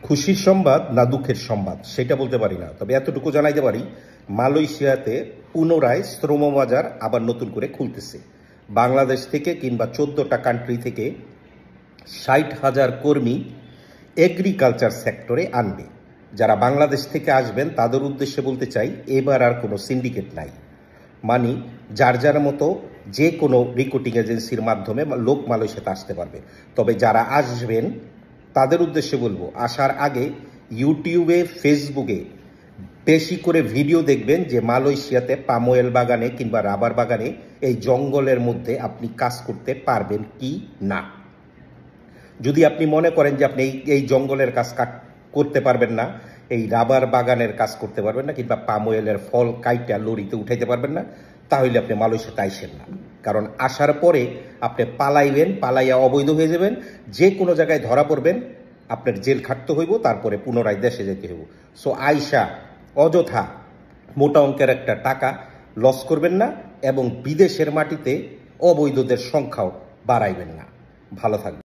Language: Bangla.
খুশির সংবাদ না দুঃখের সংবাদ সেটা বলতে পারি না, তবে এতটুকু জানাইতে পারি মালয়েশিয়াতে পুনরায় শ্রম বাজার আবার নতুন করে খুলতেছে। বাংলাদেশ থেকে কিংবা 14টা কান্ট্রি থেকে 60,000 কর্মী এগ্রিকালচার সেক্টরে আনবে। যারা বাংলাদেশ থেকে আসবেন তাদের উদ্দেশ্যে বলতে চাই, এবার আর কোনো সিন্ডিকেট নাই। মানে যার যার মতো যে কোনো রিক্রুটিং এজেন্সির মাধ্যমে লোক মালয়েশিয়াতে আসতে পারবে। তবে যারা আসবেন তাদের উদ্দেশ্যে বলবো, আসার আগে ইউটিউবে ফেসবুকে বেশি করে ভিডিও দেখবেন যে মালয়েশিয়াতে পাম অয়েল বাগানে কিংবা রাবার বাগানে এই জঙ্গলের মধ্যে আপনি কাজ করতে পারবেন কি না। যদি আপনি মনে করেন যে আপনি এই জঙ্গলের কাজ করতে পারবেন না, এই রাবার বাগানের কাজ করতে পারবেন না, কিংবা পাম অয়েলের ফল কাইটা লরিতে উঠাইতে পারবেন না, তাহলে আপনি মালয়েশিয়াতে আইসেন না। কারণ আসার পরে আপনি পালাইবেন, পালাইয়া অবৈধ হয়ে যাবেন, যে কোনো জায়গায় ধরা পড়বেন, আপনার জেল খাটতে হইব, তারপরে পুনরায় দেশে যেতে হইব। সো আইসা অযথা মোটা অঙ্কের একটা টাকা লস করবেন না, এবং বিদেশের মাটিতে অবৈধদের সংখ্যাও বাড়াইবেন না। ভালো থাকবেন।